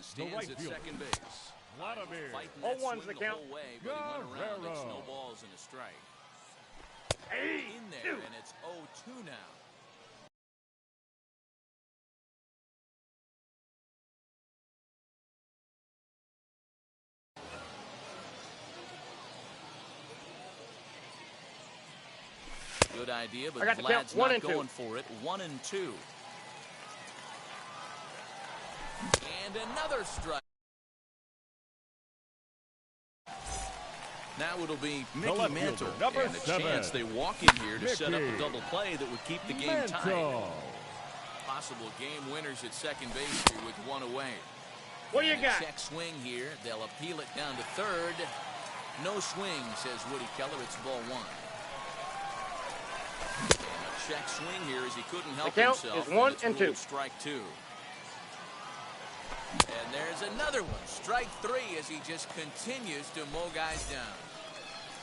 stands at second base. Vladimir. Fighting that 0-1's swing the the count. whole way, but he went around. It's no balls and a strike. In there, and it's 0-2 now. Good idea, but Vlad's not going for it. 1-2. And another strike. Now it'll be Mickey Mantle, and a chance they walk in here to set up a double play that would keep the game tied. Possible game winners at second base here with one away. What do you got? Check swing here. They'll appeal it down to third. No swing, says Woody Keller. It's ball one. And a check swing here as he couldn't help himself. The count is 1-2. Strike two. And there's another one. Strike three as he just continues to mow guys down.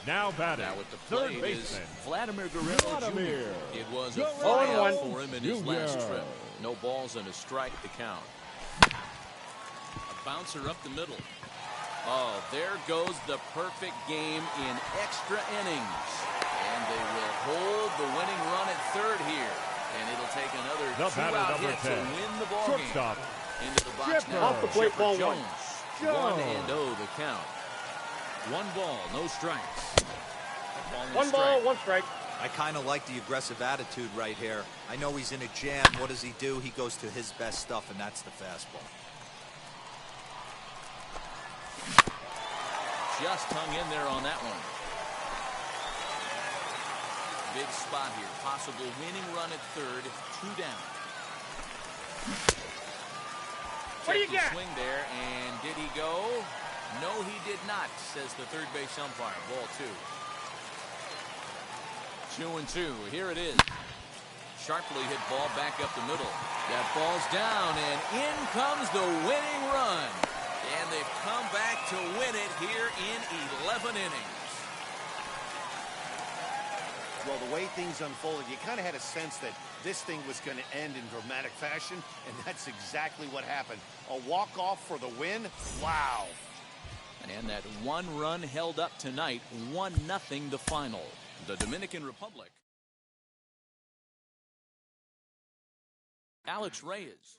Now batting. Now with the plate is Vladimir Guerrero Jr. It was a Oh, flyout for him in his last trip. No balls and a strike to count. A bouncer up the middle. Oh, there goes the perfect game in extra innings. And they will hold the winning run at third here. And it'll take another two-out hit to win the ball game. Into the box now. Off the plate, ball one. 1-0 the count. One ball, no strikes. One ball, one strike. I kind of like the aggressive attitude right here. I know he's in a jam. What does he do? He goes to his best stuff, and that's the fastball. Just hung in there on that one. Big spot here. Possible winning run at third. Two down. What do you got? Swing there, and did he go? No, he did not, says the third base umpire. Ball two. 2-2. Here it is. Sharply hit ball back up the middle. That ball's down, and in comes the winning run. And they've come back to win it here in 11 innings. Well, the way things unfolded, you kind of had a sense that this thing was going to end in dramatic fashion, and that's exactly what happened. A walk-off for the win? Wow. And that one run held up tonight, 1-0 the final. The Dominican Republic. Alex Reyes.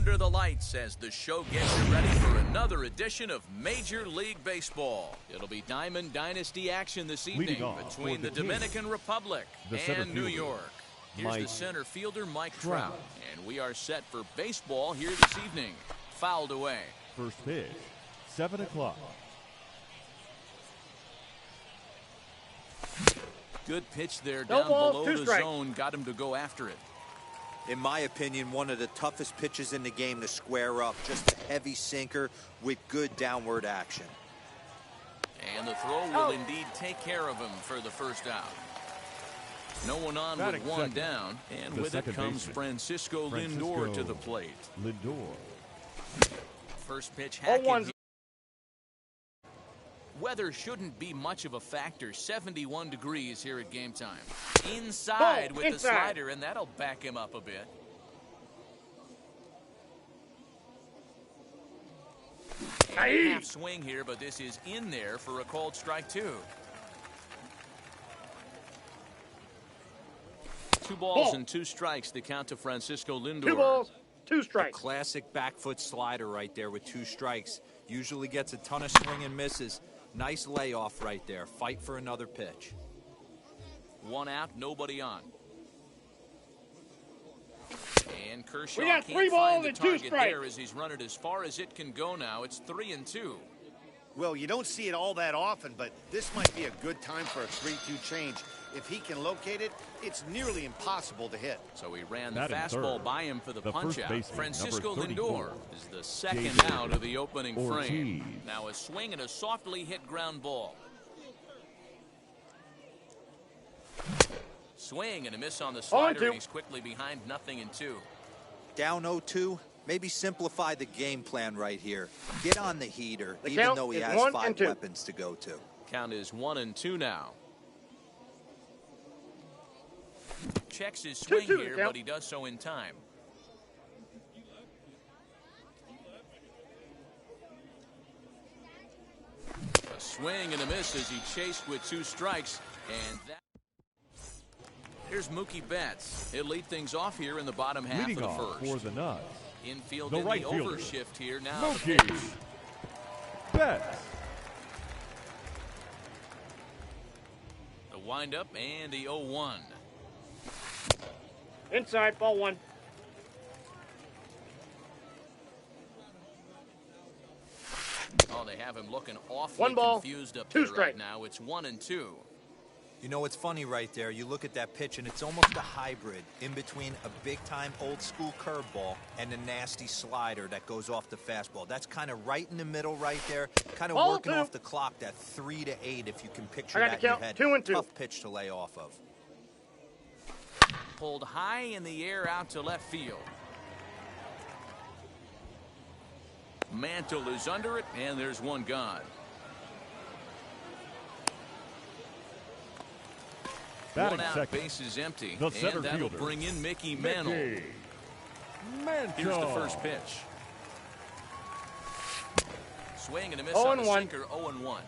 under the lights as the show gets you ready for another edition of Major League Baseball. It'll be Diamond Dynasty action this evening between the Dominican Republic and New York. Here's the center fielder, Mike Trout, and we are set for baseball here this evening. Fouled away. First pitch, 7 o'clock. Good pitch there down below the zone. Got him to go after it. In my opinion, one of the toughest pitches in the game to square up. Just a heavy sinker with good downward action. And the throw will indeed take care of him for the first out. No one on with one down, and with it comes Francisco Lindor to the plate. First pitch, Hackett. Weather shouldn't be much of a factor. 71 degrees here at game time. Inside with the slider, and that'll back him up a bit. Half swing here, but this is in there for a called strike 2. 2 balls and 2 strikes to count to Francisco Lindor. 2 balls, 2 strikes. A classic back foot slider right there with 2 strikes. Usually gets a ton of swing and misses. Nice layoff right there. Fight for another pitch. 1 out, nobody on. And Kershaw got 3 can't balls find the and 2 target strikes. there as he's run it as far as it can go now. It's 3-2. Well, you don't see it all that often, but this might be a good time for a 3-2 change. If he can locate it, it's nearly impossible to hit. So he ran the fastball by him for the punch-out. Francisco Lindor is the second out of the opening frame. Now a swing and a softly hit ground ball. Swing and a miss on the slider, and he's quickly behind 0-2. Down 0-2. Maybe simplify the game plan right here. Get on the heater, even though he has 5 weapons to go to. Count is 1-2 now. Checks his swing here, but he does so in time. A swing and a miss as he chased with 2 strikes, and that. Here's Mookie Betts. He'll lead things off here in the bottom half of the first. For the Nuts. Infield The in right the fielder, overshift here now. Mookie Betts. The windup and the 0-1. Inside, ball 1. Oh, they have him looking awfully confused up there right now. It's 1-2. You know, it's funny right there. You look at that pitch, and it's almost a hybrid in between a big-time old-school curveball and a nasty slider that goes off the fastball. That's kind of right in the middle right there, kind of working off the clock, that 3-8, if you can picture that in your head. 2-2. Tough pitch to lay off of. Pulled high in the air out to left field. Mantle is under it, and there's one gone. Batting 1 out, second. base is empty, The center and that'll fielder, bring in Mickey Mantle. Mantle. Here's the first pitch. Swing and a miss on the sinker, 0-1.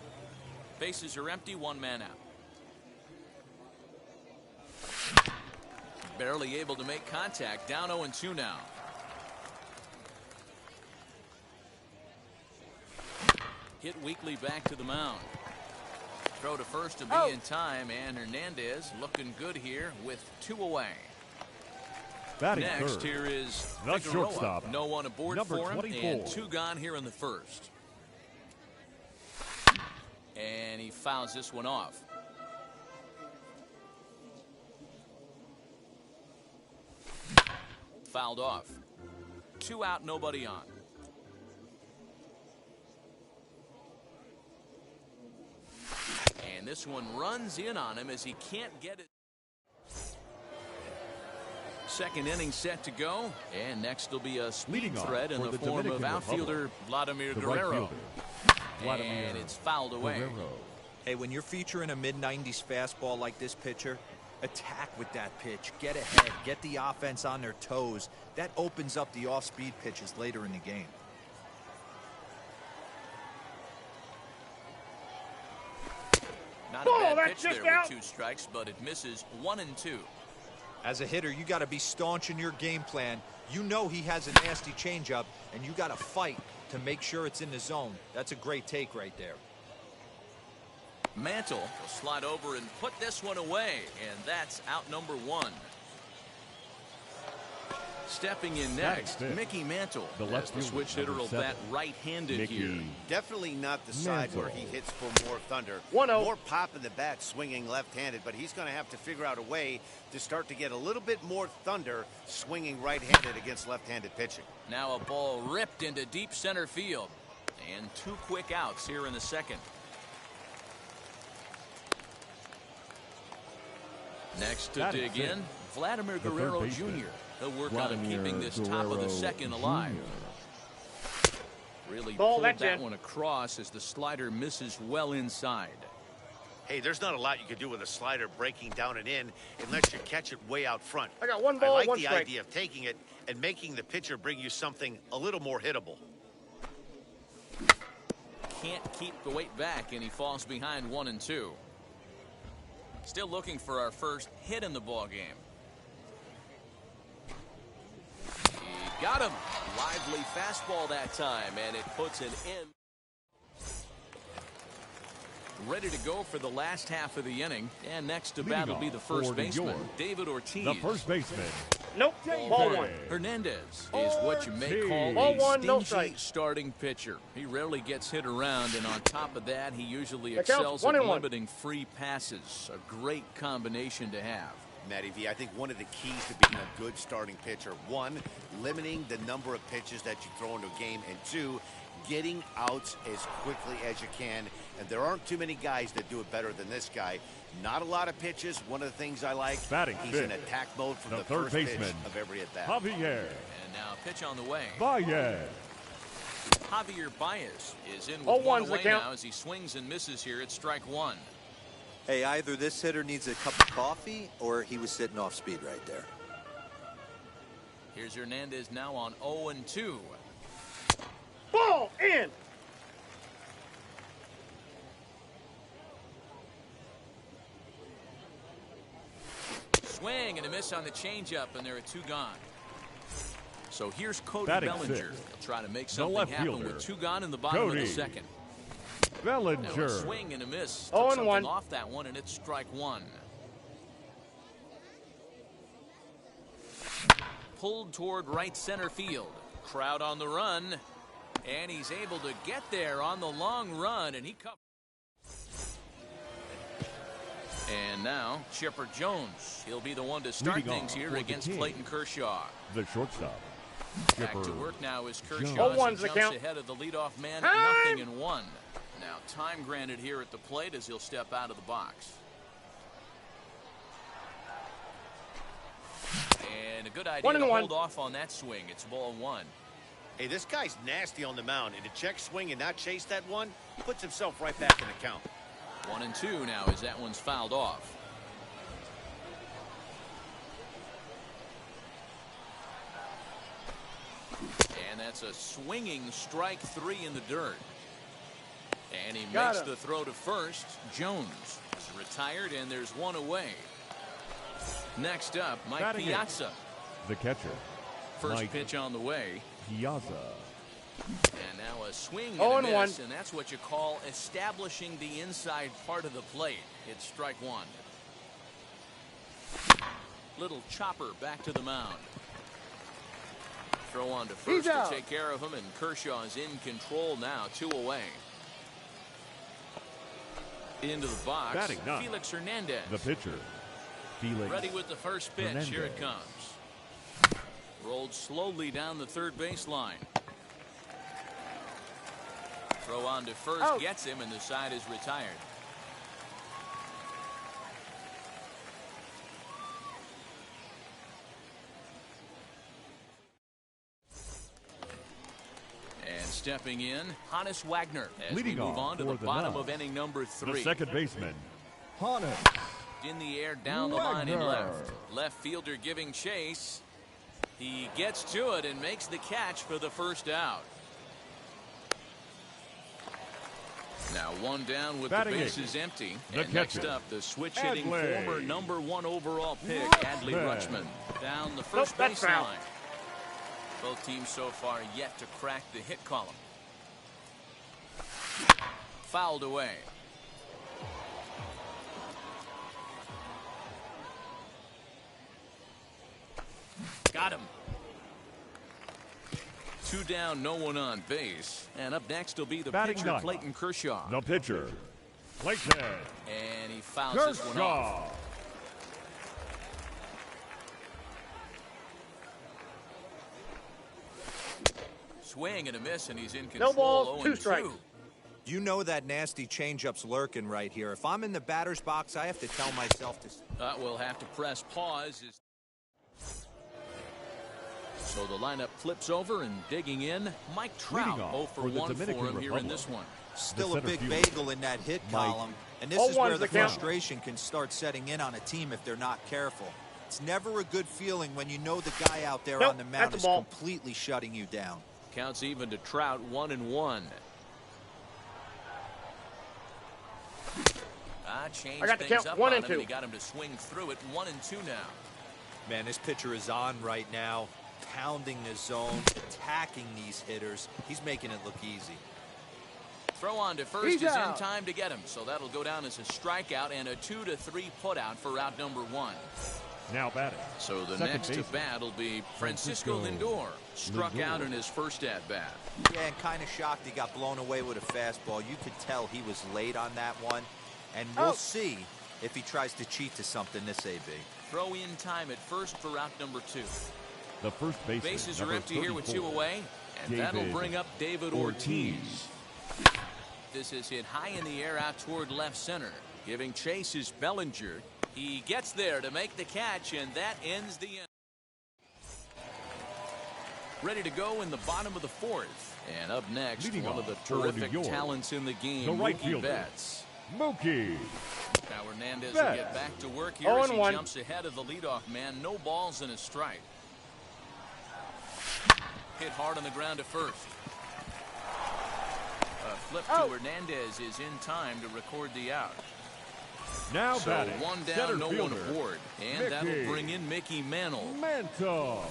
Bases are empty, 1 man out. Barely able to make contact, down 0-2 now. Hit weakly back to the mound. Throw to first to be in time, and Hernandez looking good here with 2 away. Batting Next third, here is the Figueroa. shortstop, No one aboard number for him, 24. and 2 gone here in the first. And he fouls this one off. Fouled off. 2 out, nobody on. And this one runs in on him as he can't get it. Second inning set to go, and next will be a speed threat in the form of outfielder Vladimir Guerrero. And it's fouled away. Hey, when you're featuring a mid-90s fastball like this pitcher, attack with that pitch. Get ahead. Get the offense on their toes. That opens up the off-speed pitches later in the game. Not a bad pitch there with 2 strikes, but it misses 1-2. As a hitter, you got to be staunch in your game plan. You know he has a nasty changeup, and you got to fight to make sure it's in the zone. That's a great take right there. Mantle will slide over and put this one away, and that's out number one. Stepping in next, Mickey Mantle. The left the switch hitter will bat right-handed here. Definitely not the side where he hits for more thunder. 1-0. More pop in the bat swinging left-handed, but he's going to have to figure out a way to start to get a little bit more thunder swinging right-handed against left-handed pitching. Now a ball ripped into deep center field. And 2 quick outs here in the second. Next to dig in, Vladimir Guerrero Jr. He'll work on keeping this top of the second alive. Really pulled that one across as the slider misses well inside. Hey, there's not a lot you can do with a slider breaking down and in unless you catch it way out front. I got 1 ball, I like 1 the strike. idea of taking it and making the pitcher bring you something a little more hittable. Can't keep the weight back, and he falls behind 1-2. Still looking for our first hit in the ball game. He got him. Lively fastball that time, and it puts an end. Ready to go for the last half of the inning, and next to bat will be the first baseman, David Ortiz. The first baseman. Nope. Ball 1. Hernandez is what you may call Ball a 1, no stingy strikes. starting pitcher. He rarely gets hit around, and on top of that, he usually That counts. excels 1 at and 1. limiting free passes. A great combination to have. Matty V, I think one of the keys to being a good starting pitcher, 1, limiting the number of pitches that you throw into a game, and 2, getting outs as quickly as you can. And there aren't too many guys that do it better than this guy. Not a lot of pitches. One of the things I like, Batting he's fifth, in attack mode from the third first pitch baseman, of every at bat. Javier And now pitch on the way. Baez. Javier Baez is in with 0-1's one the away count. now as he swings and misses here at strike 1. Hey, either this hitter needs a cup of coffee or he was sitting off speed right there. Here's Hernandez now on 0-2. Ball in. Swing and a miss on the changeup, and there are 2 gone. So here's Cody Batting Bellinger. sixth, He'll try to make the something left happen fielder, with 2 gone in the bottom of Cody the second. Now Bellinger. a swing and a miss. Took 0-1. something off that one, and it's strike 1. Pulled toward right center field. Crowd on the run, and he's able to get there on the long run, and he covers. And now Chipper Jones. He'll be the one to start Leading things off here for the against team, Clayton Kershaw. The shortstop. Back Chipper to work now is Kershaw. Jones. As he 0-1's the jumps count. ahead of the leadoff man, Time! 0-1. Now time granted here at the plate as he'll step out of the box. And a good idea to 1-1. hold off on that swing. It's ball 1. Hey, this guy's nasty on the mound, and to check swing and not chase that one, he puts himself right back in the count. 1-2 now as that one's fouled off. And that's a swinging strike 3 in the dirt. And he Got makes him. the throw to first. Jones is retired, and there's 1 away. Next up, Mike Batting eighth. Piazza. The catcher. First Mike pitch on the way. Piazza. And now a swing and a 0-1. miss, and that's what you call establishing the inside part of the plate. It's strike 1. Little chopper back to the mound. Throw on to first to take care of him, and Kershaw is in control now, 2 away. Into the box, Batting ninth. Felix Hernandez. The pitcher. Felix Ready with the first pitch. Hernandez. Here it comes. Rolled slowly down the third baseline. Throw on to first, Out. gets him, and the side is retired. And stepping in, Hannes Wagner as Leading we move off on to for the the bottom ninth, of inning number 3. The second baseman. Hannes. In the air, down the line and Wagner. left. Left fielder giving chase. He gets to it and makes the catch for the first out. Now one down with Batting the bases empty. The And next catcher, up, the switch-hitting Adley. former #1 overall pick, Adley Rutschman, down the first that's foul. baseline. Both teams so far yet to crack the hit column. Fouled away. Got him. 2 down, no one on base. And up next will be the Batting pitcher, ninth. Clayton Kershaw. The pitcher, Clayton And he fouls this one off. Kershaw. Swing and a miss, and he's in No control. balls, 2 0-2. strikes. You know that nasty changeup's lurking right here. If I'm in the batter's box, I have to tell myself to... We'll have to press pause. So the lineup flips over and digging in. Mike Trout, Leading off 0 for for the 1 for Dominican him here in Republic. this one. Still a center big fielder, bagel in that hit Mike. column. And this is 0-1 where is the the count. frustration can start setting in on a team if they're not careful. It's never a good feeling when you know the guy out there Nope, on the mound that's a is ball. completely shutting you down. Counts even to Trout, 1-1. Changed I got the things count, up 1 on and him, 2. He got him to swing through it, 1-2 now. Man, this pitcher is on right now, pounding the zone, attacking these hitters. He's making it look easy. Throw on to first He's is out. in time to get him, so that'll go down as a strikeout and a 2-3 putout for out number 1. Now batting. So the Second next to baseman, bat will be Francisco Lindor. Struck out in his first at bat. Yeah, and kind of shocked he got blown away with a fastball. You could tell he was late on that one. And we'll see if he tries to cheat to something this AB. Throw in time at first for out number 2. The first baseman, Bases are number empty here with 2 34, away, and that'll David bring up David Ortiz. Ortiz. This is hit high in the air out toward left center. Giving chase is Bellinger. He gets there to make the catch, and that ends the inning. Ready to go in the bottom of the 4th. And up next, Leading one of the off for terrific New York, talents in the game, the right Mookie fielder, Betts. Mookie. Now Hernandez Betts. will get back to work here as he 0-1. jumps ahead of the leadoff man. No balls and a strike. Hit hard on the ground to first. A flip to Hernandez is in time to record the out. Now So batting. 1 down, center no fielder, one aboard. And that'll Mickey bring in Mickey Mantle. Mantle.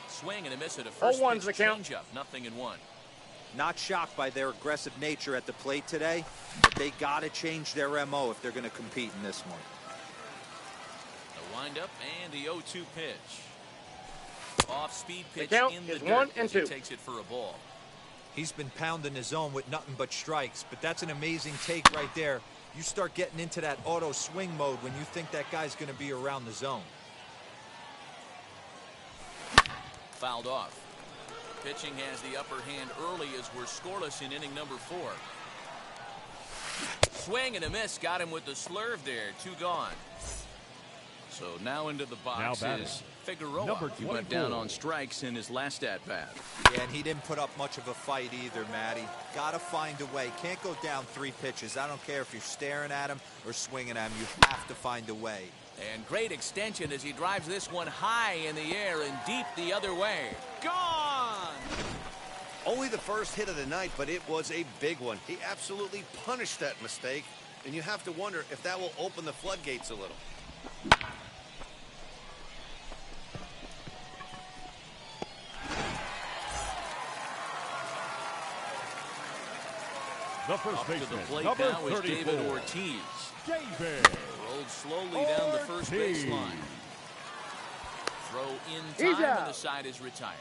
Swing and a miss at a first 0-1's pitch the count. changeup. 0-1. Not shocked by their aggressive nature at the plate today, but they got to change their MO if they're going to compete in this one. The windup and the 0-2 pitch. Off-speed pitch count in the is dirt 1 and as he 2. takes it for a ball. He's been pounding the zone with nothing but strikes, but that's an amazing take right there. You start getting into that auto swing mode when you think that guy's going to be around the zone. Fouled off. Pitching has the upper hand early as we're scoreless in inning number 4. Swing and a miss. Got him with the slurve there. 2 gone. So now into the box batting, is Figueroa. number He went down 24. on strikes in his last at-bat. Yeah, and he didn't put up much of a fight either, Matty. Got to find a way. Can't go down 3 pitches. I don't care if you're staring at him or swinging at him. You have to find a way. And great extension as he drives this one high in the air and deep the other way. Gone! Only the first hit of the night, but it was a big one. He absolutely punished that mistake, and you have to wonder if that will open the floodgates a little. The first Up to the baseman, plate number now is 34, David Ortiz. David Rolled slowly down the first Ortiz. baseline. Throw in He's time, and out. the side is retired.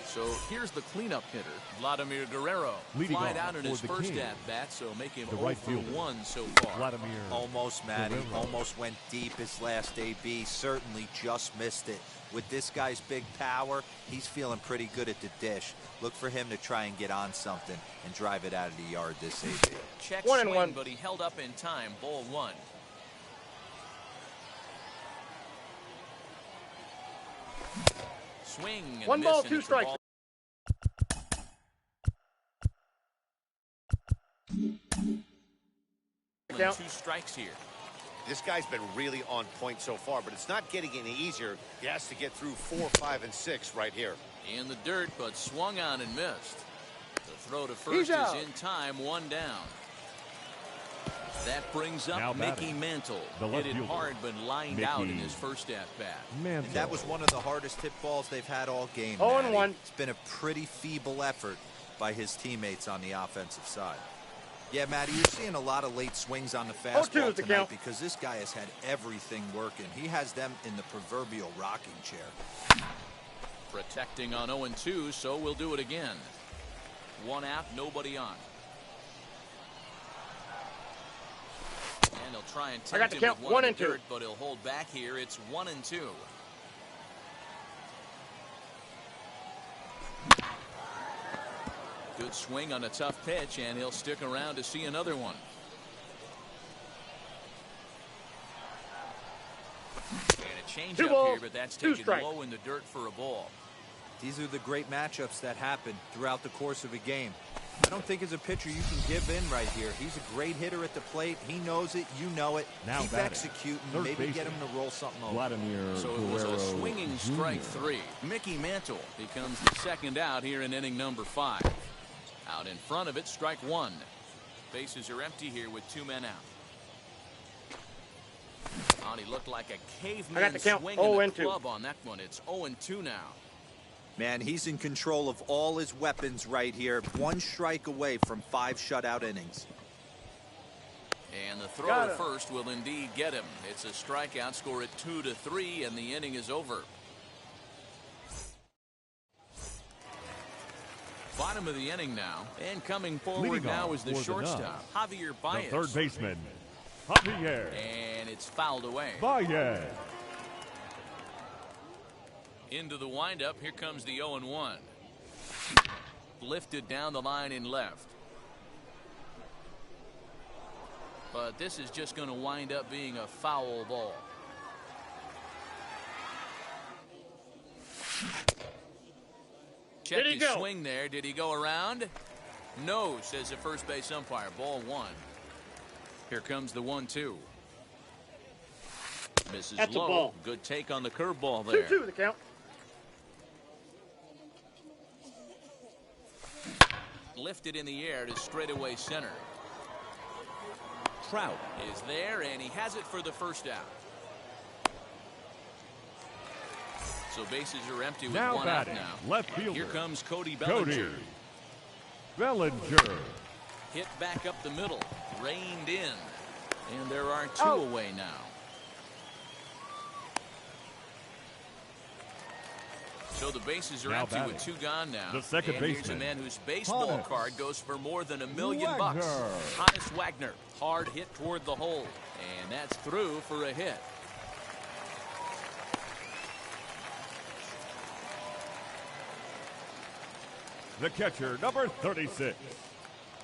So here's the cleanup hitter, Vladimir Guerrero. Leading Flied off out in for his the first Kings, at-bat, so make him the 0 right for fielder, 1 so far. Vladimir Almost, Matty. Guerrero. Almost went deep his last AB. Certainly just missed it. With this guy's big power, he's feeling pretty good at the dish. Look for him to try and get on something and drive it out of the yard this AB. Check 1 and swing, 1. but he held up in time. Ball 1. Swing and 1 a ball, miss, and 2 it's a strikes. ball. Count. 2 strikes here. This guy's been really on point so far, but it's not getting any easier. He has to get through 4, 5, and 6 right here. In the dirt, but swung on and missed. The throw to first is in time, 1 down. That brings up Mickey Mantle. Hit it hard, but lined out in his first at-bat. And that was one of the hardest hit balls they've had all game. 0-1. It's been a pretty feeble effort by his teammates on the offensive side. Yeah, Matty, you're seeing a lot of late swings on the fastball tonight because this guy has had everything working. He has them in the proverbial rocking chair. Protecting on 0-2, so we'll do it again. 1 out, nobody on. And he'll try and tempt him with 1 in the dirt, but he'll hold back here. It's 1-2. Good swing on a tough pitch, and he'll stick around to see another one. And a change up here, but that's taken low in the dirt for a ball. These are the great matchups that happen throughout the course of a game. I don't think as a pitcher you can give in right here. He's a great hitter at the plate. He knows it. You know it. Now keep executing. Maybe get him to roll something over. So it was a swinging strike 3. Mickey Mantle becomes the second out here in inning number 5. Out in front of it, strike 1. Bases are empty here with 2 men out. He looked like a caveman swinging the club on that one. It's 0-2 now. Man, he's in control of all his weapons right here. 1 strike away from 5 shutout innings. And the throw to first will indeed get him. It's a strikeout, score at 2-3, and the inning is over. Bottom of the inning now, and coming forward now is the shortstop, Javier Baez. The third baseman, Javier. And it's fouled away. Baez. Into the windup, here comes the 0-1. Lifted down the line in left. But this is just going to wind up being a foul ball. Check his swing there. Did he go around? No, says the first base umpire. Ball 1. Here comes the 1-2. Misses low. Good take on the curveball there. 2-2 the count. Lifted in the air to straightaway center. Trout is there, and he has it for the first out. So bases are empty with 1 out now. Left fielder. Here comes Cody Bellinger. Bellinger. Hit back up the middle. Reined in. And there are 2 away now. So the bases are empty with 2 gone now. The second baseman. Here's a man whose baseball card goes for more than $1 million. Honus Wagner. Hard hit toward the hole. And that's through for a hit. The catcher, number 36.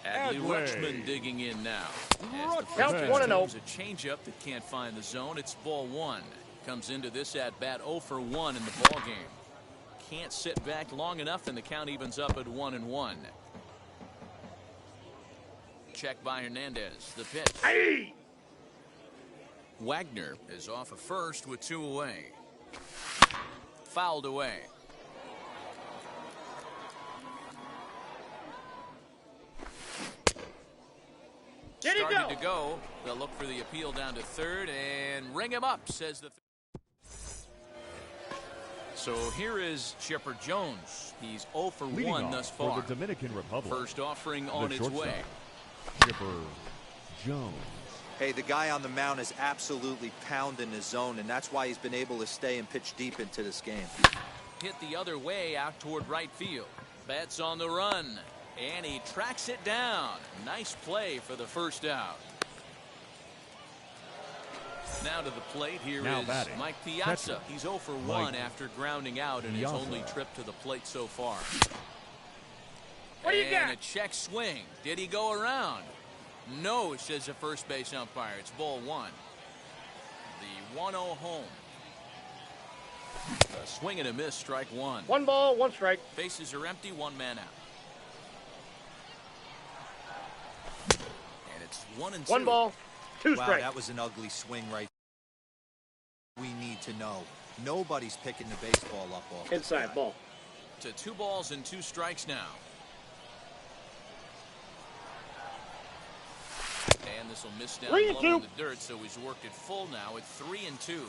Adley Rutschman digging in now. Count 1-0. A changeup that can't find the zone. It's ball 1. Comes into this at bat 0 for 1 in the ball game. Can't sit back long enough, and the count evens up at 1-1. Check by Hernandez. The pitch. Hey! Wagner is off of first with 2 away. Fouled away. Started to go. They'll look for the appeal down to third and ring him up, says the. So here is Shepard Jones. He's 0 for 1 thus far. For the Dominican Republic. First offering on its way. Shepard Jones. Hey, the guy on the mound is absolutely pounding his zone, and that's why he's been able to stay and pitch deep into this game. Hit the other way out toward right field. Betts on the run. And he tracks it down. Nice play for the first out. Now to the plate. Here is Mike Piazza. He's 0 for 1 after grounding out in his only trip to the plate so far. What do you got? And a check swing. Did he go around? No, says the first base umpire. It's ball 1. The 1-0 home. A swing and a miss, strike 1. 1 ball, 1 strike. Bases are empty, 1 man out. And it's 1-2. 1 ball. 2 Wow, strikes. that was an ugly swing right. We need to know. Nobody's picking the baseball up off this Inside guy. ball. To 2 balls and 2 strikes now. And this will miss down 3 and low 2. in the dirt, so he's worked it full now at 3 and 2. Now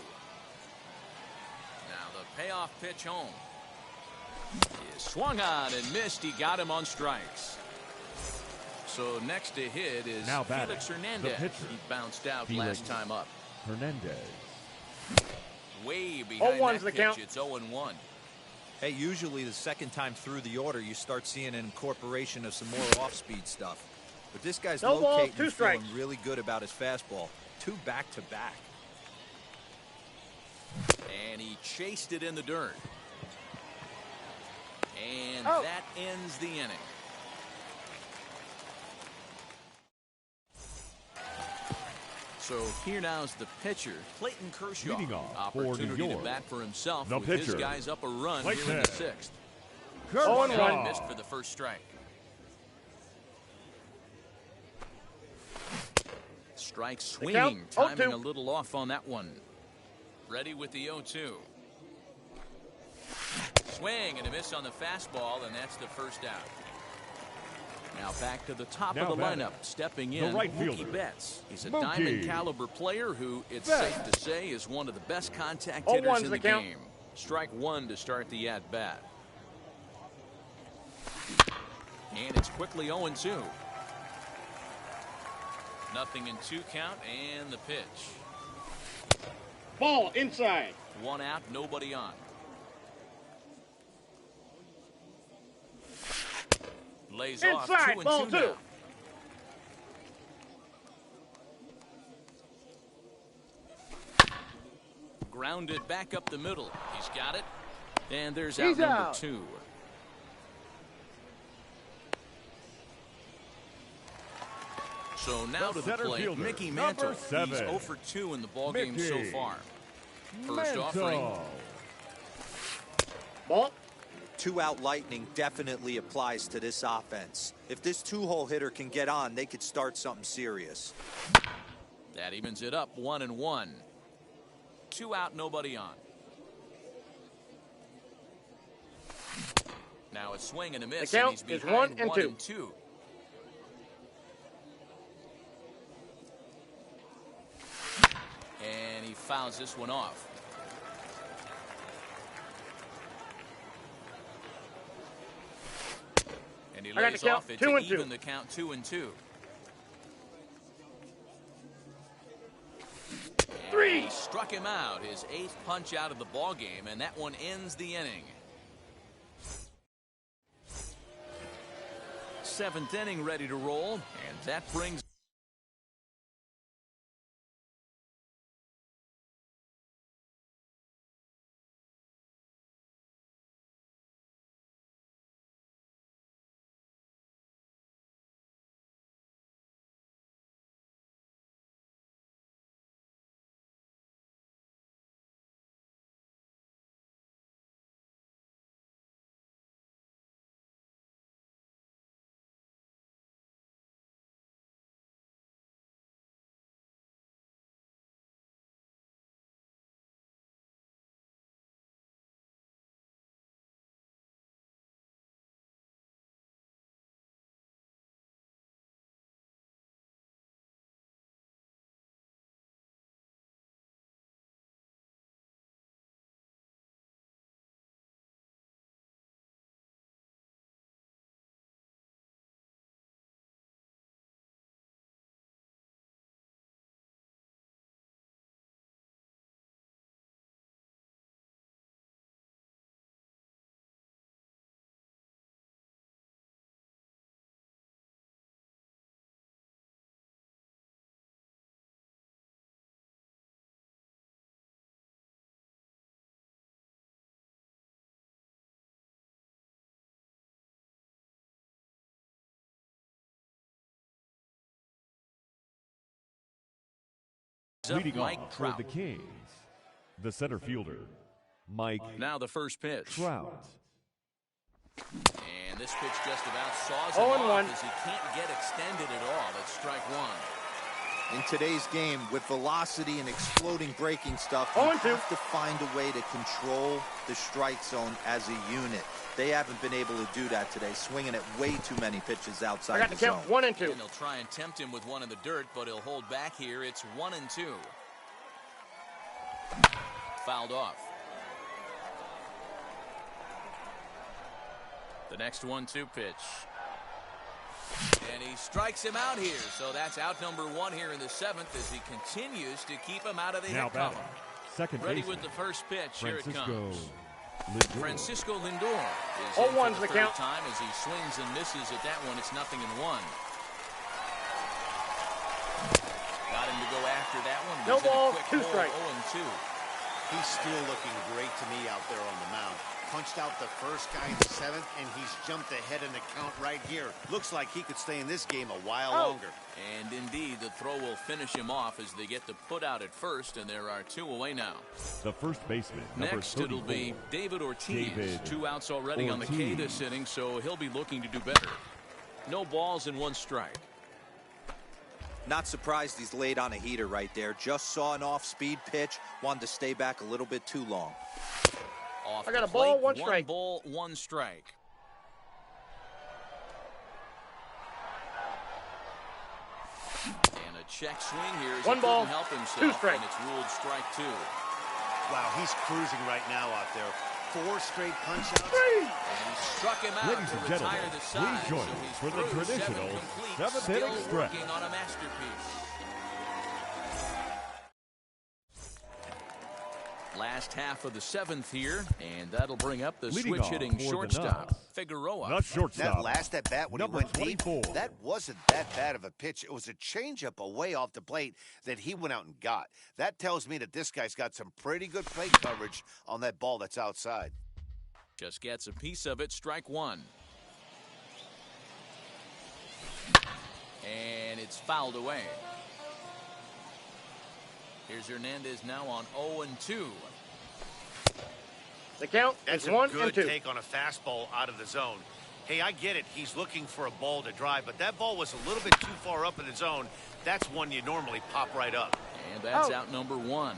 the payoff pitch home. He swung on and missed. He got him on strikes. So next to hit is Now batting, Felix the Hernandez. pitcher. He bounced out Felix last time up. Hernandez. Way behind 0-1's that the pitch. count. It's 0-1. Hey, usually the second time through the order, you start seeing an incorporation of some more off-speed stuff. But this guy's No balls, locating 2 and feeling strikes. really good about his fastball. 2 back-to-back. And he chased it in the dirt. And Oh. that ends the inning. So here now is the pitcher, Clayton Kershaw. Leading off for New Opportunity to York, bat for himself the with his pitcher, guys up a run Clayton here in the 6th. 0-1. Missed for the first strike. Strike swinging, count, timing 0-2. a little off on that one. Ready with the 0-2. Swing and a miss on the fastball, and that's the first out. Now back to the top Now of the batting, lineup, stepping the in, right Mookie fielder, Betts. He's a Mookie diamond caliber player who, it's Betts. safe to say, is one of the best contact 0-1's hitters in the the count. game. Strike 1 to start the at-bat. And it's quickly 0-2. Nothing in 2 count, and the pitch. Ball inside. 1 out, nobody on. Lays off, Inside, 2 and ball 2 2. now. Grounded back up the middle. He's got it. And there's out He's number out. 2. So now The to the center plate, fielder, Mickey number Mantle. He's 7. 0 for 2 in the ballgame so Mickey far. First offering. Mantle. Ball. 2-out lightning definitely applies to this offense. If this 2-hole hitter can get on, they could start something serious. That evens it up, 1-1. 2 out, nobody on. Now a swing and a miss, The count and he's is behind 1 and 1 2. and 2. And he fouls this one off. And he I got lays the count, off it 2 to and 2. even the count, 2-2. 3. He struck him out, his 8th punch out of the ball game, and that one ends the inning. 7th inning ready to roll, and that brings up Leading Mike off for Trout. the Kings, the center fielder, Mike Now the first pitch. Trout. And this pitch just about saws him 0-1. off as he can't get extended at all. That's strike 1. In today's game, with velocity and exploding breaking stuff, you 0-2. have to find a way to control the strike zone as a unit. They haven't been able to do that today, swinging at way too many pitches outside I got the the count zone. 1 and 2. And they'll try and tempt him with one in the dirt, but he'll hold back here. It's 1-2. Fouled off. The next 1-2 pitch. And he strikes him out here. So that's out number 1 here in the 7th as he continues to keep him out of the hit column. Second Ready baseman, with the first pitch. Here it comes. Lindor. Francisco Lindor is 0-1's in for the the count. third time as he swings and misses at that one. It's 0-1. Got him to go after that one. No He's in a balls, quick 2 hole, strikes. 0-2. He's still looking great to me out there on the mound. Punched out the first guy in the 7th, and he's jumped ahead in the count right here. Looks like he could stay in this game a while longer. And indeed, the throw will finish him off as they get the put out at first, and there are 2 away now. The first baseman, number Next, it'll 34. be David Ortiz. David 2 outs already on the K Ortiz. this inning, so he'll be looking to do better. No balls and 1 strike. Not surprised he's laid on a heater right there. Just saw an off-speed pitch, wanted to stay back a little bit too long. Off I got the a ball, plate, 1 strike. 1 ball, 1 strike. And a check swing here as 1 he ball, couldn't help 2 himself, strikes. and it's ruled strike 2. Wow, he's cruising right now out there. 4 straight punch-outs. 3. And he struck him out Ladies to and retire gentlemen, the side. please join so us he's for the through 7 traditional complete, 7th still inning stretch. working on a masterpiece. Last half of the 7th here, and that'll bring up the Leading switch-hitting off for the shortstop, Nuts. Figueroa. The shortstop, That last at bat when number he went deep, 24. that wasn't that bad of a pitch. It was a changeup away off the plate that he went out and got. That tells me that this guy's got some pretty good plate coverage on that ball that's outside. Just gets a piece of it, strike 1. And it's fouled away. Here's Hernandez now on 0-2. The count That's is a 1 good and 2. take on a fastball out of the zone. Hey, I get it. He's looking for a ball to drive, but that ball was a little bit too far up in the zone. That's one you normally pop right up. And that's Out. out number 1.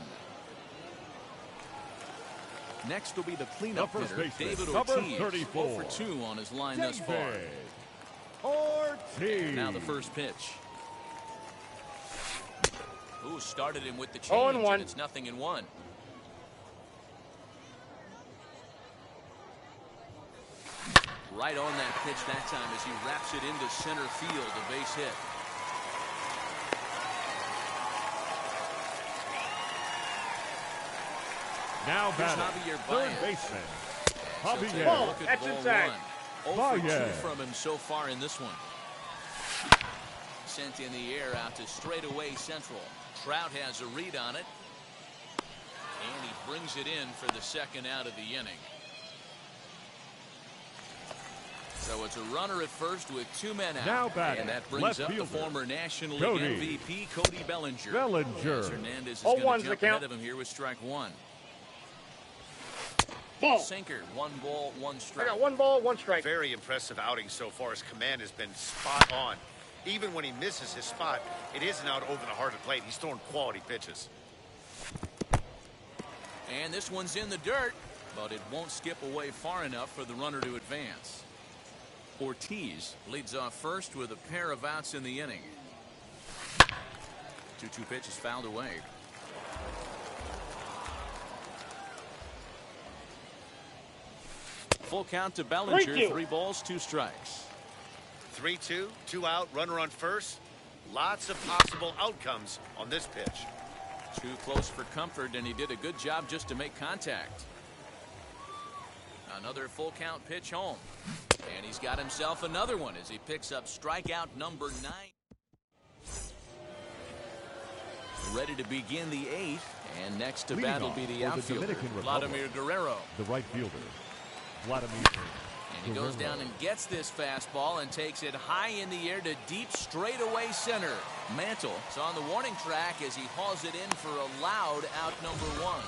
Next will be the cleanup The first hitter, baseman, David number Ortiz. 34. 0 for 2 on his line thus far. David Ortiz. Now the first pitch. Ooh, started him with the change, 0-1. and it's 0-1. Right on that pitch that time as he wraps it into center field, a base hit. Now Here's batting, Javier third Baez. baseman, So take a Javier look at That's ball inside. 1. 0 for 2 Baez. from him so far in this one. Sent in the air out to straightaway central. Trout has a read on it. And he brings it in for the second out of the inning. So it's a runner at first with 2 men out. Now batting, and that brings left up the fielder, former National Cody. League MVP, Cody Bellinger. Bellinger. As Hernandez is 0-1's going to the jump count. ahead of him here with strike 1. Ball. Sinker, 1 ball, 1 I strike. got 1 ball, 1 strike. Very impressive outing so far. His command has been spot on. Even when he misses his spot, it isn't out over the heart of the plate. He's throwing quality pitches. And this one's in the dirt, but it won't skip away far enough for the runner to advance. Ortiz leads off first with a pair of outs in the inning. 2-2 pitch is fouled away. Full count to Bellinger, 3-2. 3 balls, 2 strikes. 3-2, 2 out, runner on first. Lots of possible outcomes on this pitch. Too close for comfort, and he did a good job just to make contact. Another full count pitch home. And he's got himself another one as he picks up strikeout number 9. Ready to begin the 8th, and next to Leading bat will off be the for the outfielder, Dominican Republic. Vladimir Guerrero. The right fielder, Vladimir And he goes down and gets this fastball and takes it high in the air to deep straightaway center. Mantle is on the warning track as he hauls it in for a loud out number 1.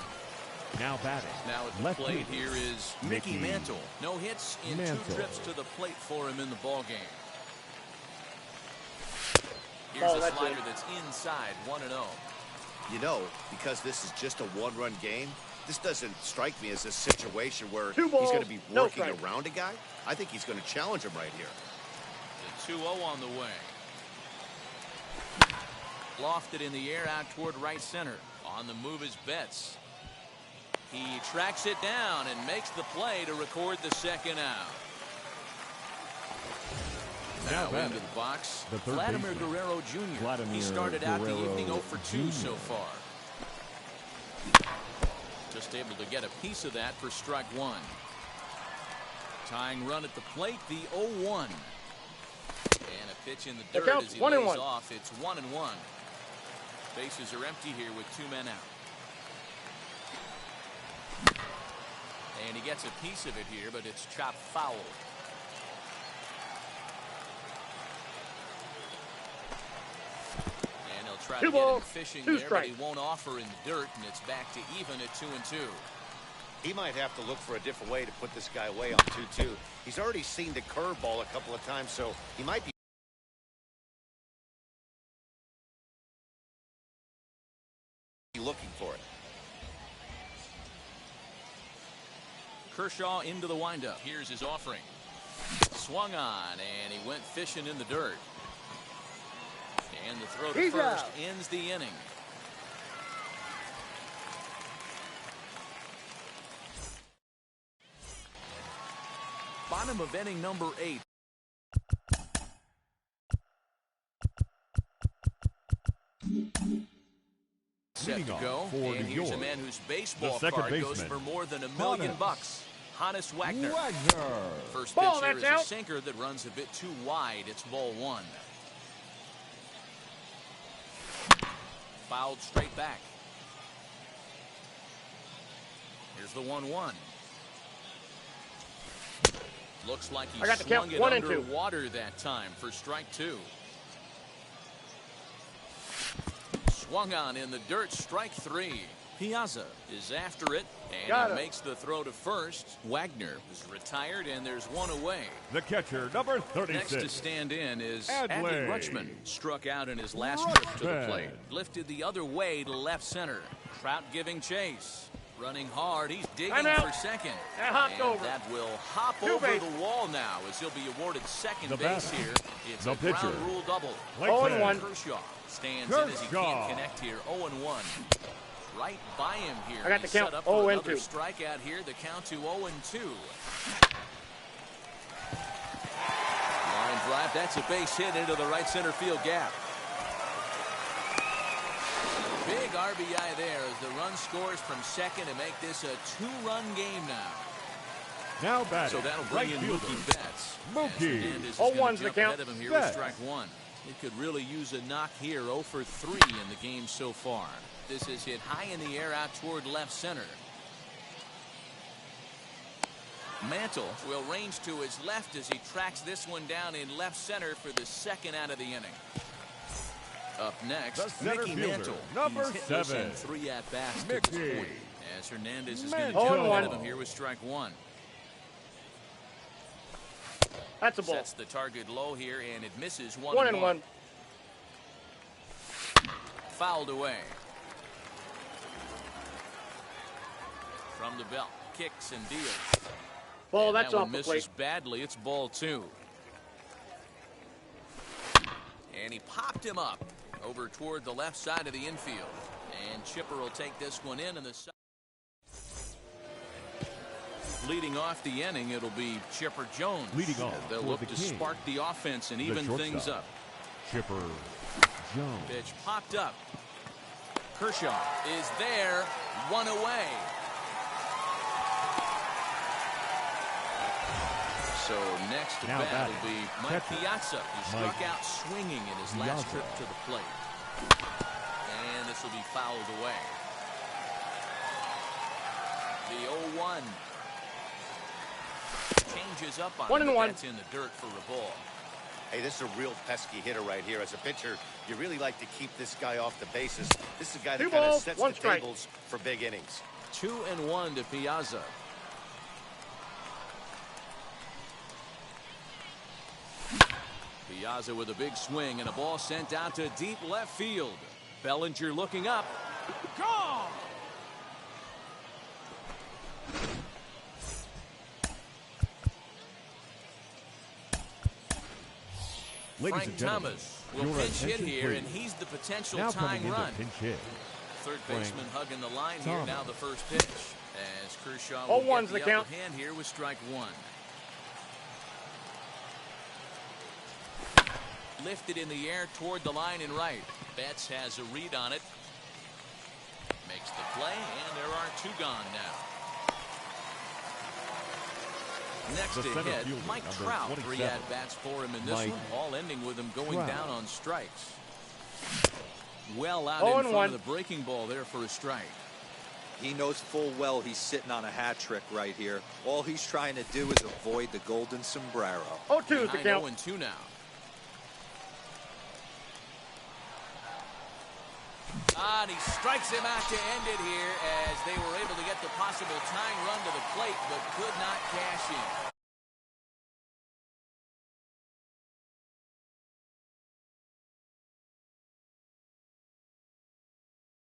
Now batting, Now at the left plate fielder, here is Mickey Mantle. No hits in 2 Mantle. trips to the plate for him in the ballgame. Here's a that's slider it. that's inside, 1-0. You know, because this is just a one-run game, this doesn't strike me as a situation where Two he's balls, going to be no working strike. around a guy. I think he's going to challenge him right here. The 2-0 on the way. Lofted in the air out toward right center. On the move is Betts. He tracks it down and makes the play to record the second out. Now into the box, the third Vladimir baseman, Guerrero Jr. Vladimir He started out the Guerrero evening 0 for 2 Jr. so far. Just able to get a piece of that for strike one. Tying run at the plate, the 0-1. And a pitch in the dirt count's as he 1-1. lays off. It's 1-1. Bases are empty here with 2 men out. And he gets a piece of it here, but it's chopped foul. And he'll try to Two get him balls, fishing two there, but he strikes. won't offer in the dirt, and it's back to even at 2-2. He might have to look for a different way to put this guy away on 2-2. He's already seen the curveball a couple of times, so he might be looking for it. Kershaw into the windup. Here's his offering. Swung on, and he went fishing in the dirt. And the throw to He's first out. ends the inning. Bottom of inning number 8. Set Leading to off go, for and New here's a York, man whose baseball second card goes baseman, for more than $1 million. Hannes Wagner. First pitch Ball, here that's is a out. sinker that runs a bit too wide. It's ball one. Fouled straight back. Here's the 1-1. Looks like he I got the swung count, it 1 and 2. underwater that time for strike two. Swung on in the dirt, strike three. Piazza is after it, and Got he it. makes the throw to first. Wagner is retired, and there's one away. The catcher, number 36. Next to stand in is Adley Adley Rutschman. Struck out in his last trip to the Rutschman. plate. Lifted the other way to left center. Trout giving chase. Running hard. He's digging Timeout. for second. That hopped and over. that will hop Two over base. the wall now as he'll be awarded second The base batter. here. It's The a pitcher. ground rule double. Left 0-1. hand. Kershaw stands in as he Kershaw. can't connect here. 0-1. Right by him here. I got the He's count, set up for 0-2. another strikeout here. The count to 0-2. Line drive. That's a base hit into the right center field gap. Big RBI there as the run scores from second to make this a 2-run game now. Now batting. So that'll right bring in fielder, Mookie Betts. Mookie. Hernandez is 0-1's gonna the jump count. ahead of him here Betts. with strike one. He could really use a knock here. 0 for 3 in the game so far. This is hit high in the air out toward left center. Mantle will range to his left as he tracks this one down in left center for the second out of the inning. Up next, The center Mickey fielder, Mantle. number He's hitless 7. in 3 at-bats to this Mickey point. As Hernandez is going to Mantle. jump ahead 0-1. of him here with strike one. That's a ball. Sets the target low here, and it misses 1-1. Fouled away. From the belt, kicks and deals. Ball, And that's that one off the misses plate. badly. It's ball two. And he popped him up over toward the left side of the infield. And Chipper will take this one in the side. Leading off the inning, it'll be Chipper Jones. Leading off They'll for look the to King. spark the offense and The even shortstop. things up. Chipper Jones. Pitch popped up. Kershaw is there, one away. So next to Now bat will batting, be Mike catcher, Piazza, who struck Mike out swinging in his last Piazza. trip to the plate. And this will be fouled away. The 0-1 changes up on him, but 1-1. that's in the dirt for a ball. Hey, this is a real pesky hitter right here. As a pitcher, you really like to keep this guy off the bases. This is a guy that Two kind of balls, sets one the strike. tables for big innings. 2-1 to Piazza. Piazza with a big swing and a ball sent out to deep left field. Bellinger looking up. Gone! Ladies Frank and gentlemen, Thomas will your pinch hit attention, here, please. and he's the potential Now tying coming into run. pinch hit. Third Frank baseman hugging the line here. Thomas. Now the first pitch. As Kershaw Oh, will one's get the the count. upper hand here with strike one. Lifted in the air toward the line and right. Betts has a read on it. Makes the play, and there are two gone now. Next The to center hit, fielder, Mike number Trout. 27. 3 at-bats for him in this Mike one, all ending with him going Trout. down on strikes. Well out 0 in and front 1. of the breaking ball there for a strike. He knows full well he's sitting on a hat trick right here. All he's trying to do is avoid the golden sombrero. 0-2 is the Behind count. 0-2 now. And he strikes him out to end it here as they were able to get the possible tying run to the plate but could not cash in.